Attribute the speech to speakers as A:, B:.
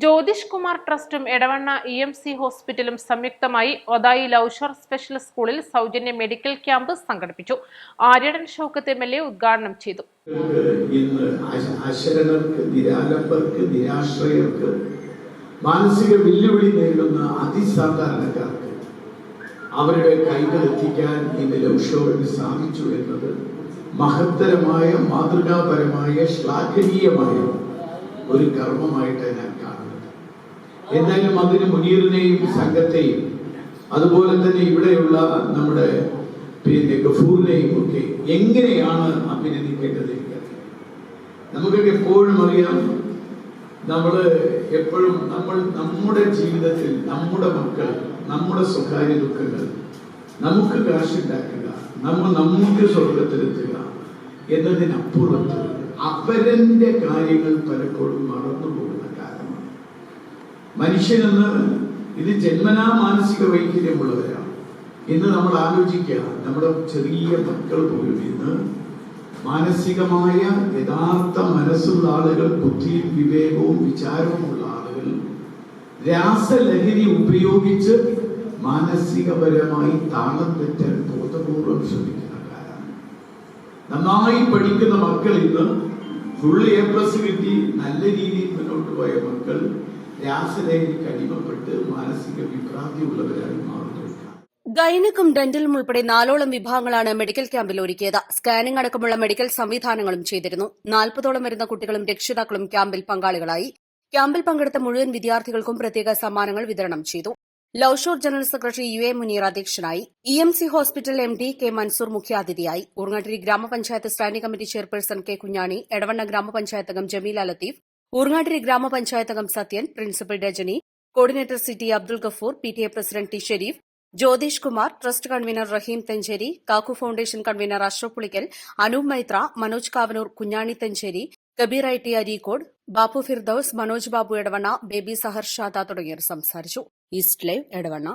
A: Jyothish Kumar ട്രസ്റ്റും Edavanna EMC ഹോസ്പിറ്റലും സംയുക്തമായി Othayi ലൗഷർ special സ്കൂളിൽ സൗജന്യ മെഡിക്കൽ ക്യാമ്പ് സംഘടിപ്പിച്ചു. ആര്യടൻ ഷൗക്കത്ത് MLA ഉദ്ഘാടനം ചെയ്തു.
B: ഇന്ന് അശരണർക്ക്, നിരാലംബർക്ക്, നിരാശ്രയർക്ക്, മാനസിക വെല്ലുവിളി നേരിടുന്ന അതിസാധാരണക്കാർക്ക് അവരുടെ കൈകൾ എത്തിക്കാൻ ഇന്ന് ലൗഷറിന് സാധിച്ചു എന്നത് മഹത്തരമായ, മാതൃകാപരമായ, ശ്ലാഘനീയമായ ഒരു കർമ്മമായിട്ട് ഞാൻ കാണുന്നത്. എന്തായാലും അതിന് മുനീറിനെയും സംഘത്തെയും അതുപോലെ തന്നെ ഇവിടെയുള്ള നമ്മുടെ ഗഫൂറിനെയും ഒക്കെ എങ്ങനെയാണ് അഭിനന്ദിക്കേണ്ടത്? നമുക്കൊക്കെ എപ്പോഴും അറിയാം, എപ്പോഴും നമ്മുടെ ജീവിതത്തിൽ നമ്മുടെ മക്കൾ, നമ്മുടെ സ്വകാര്യ ദുഃഖങ്ങൾ, നമുക്ക് കാശുണ്ടാക്കുക, നമുക്ക് സ്വർഗത്തിലെത്തുക എന്നതിനപ്പുറത്ത് അവരന്റെ കാര്യങ്ങൾ പലപ്പോഴും മറന്നു പോകുന്ന കാലമാണ്. മനുഷ്യനെന്ന് ഇത് ജന്മനാ മാനസിക വൈകല്യമുള്ളവരാണ്. ഇന്ന് നമ്മൾ ആലോചിക്കുക, നമ്മുടെ ചെറിയ മക്കൾ പോലും ഇന്ന് മാനസികമായ യഥാർത്ഥ മനസ്സുള്ള ആളുകൾ, ബുദ്ധിയും വിവേകവും വിചാരവും ഉള്ള ആളുകൾ രാസലഹരി ഉപയോഗിച്ച് മാനസികപരമായി താളം തെറ്റാൻ ബോധപൂർവം ശ്രമിക്കുന്ന കാലമാണ്. നന്നായി പഠിക്കുന്ന മക്കൾ ഇന്ന് ഫുൾ A+ കിട്ടി നല്ല രീതിയിൽ മുന്നോട്ട് പോയ മക്കൾ രാസലഹരിക്ക് അടിമപ്പെട്ട് മാനസിക വിഭ്രാന്തിയുള്ളവരായി മാറുന്നു.
C: ഗൈനക്കും ഡെന്റലും ഉൾപ്പെടെ 4ഓളം വിഭാഗങ്ങളാണ് മെഡിക്കൽ ക്യാമ്പിൽ ഒരുക്കിയത്. സ്കാനിംഗ് അടക്കമുള്ള മെഡിക്കൽ സംവിധാനങ്ങളും ചെയ്തിരുന്നു. 40ഓളം വരുന്ന കുട്ടികളും രക്ഷിതാക്കളും ക്യാമ്പിൽ പങ്കാളികളായി. ക്യാമ്പിൽ പങ്കെടുത്ത മുഴുവൻ വിദ്യാർത്ഥികൾക്കും പ്രത്യേക സമ്മാനങ്ങൾ വിതരണം ചെയ്തു. Loveshore general secretary UA Muneer അധ്യക്ഷനായി. EMC hospital MD K Mansoor മുഖ്യാതിഥിയായി. ഊർങ്ങാട്ടിരി ഗ്രാമപഞ്ചായത്ത് standing committee chairperson K Kunjani, Edavanna ഗ്രാമപഞ്ചായത്ത് അംഗം ജമീല ലത്തീഫ്, ഊർങ്ങാട്ടിരി ഗ്രാമപഞ്ചായത്ത് അംഗം Sathyan, principal Rajani, coordinator CT Abdul Gafoor, PTA president T Shareef, Jyothish Kumar, trust convener Raheem Thencheri, Kakku foundation convener Ashraf Pulikkal, Anoop Maithra, Manoj Kavanoor, Kunjani Thencheri, Kabeer IT Areekode, Bappu Firdous, Manoj Babu Edavanna, Baby Sahar Shantha തുടങ്ങിയവർ സംസാരിച്ചു. East live Edavanna.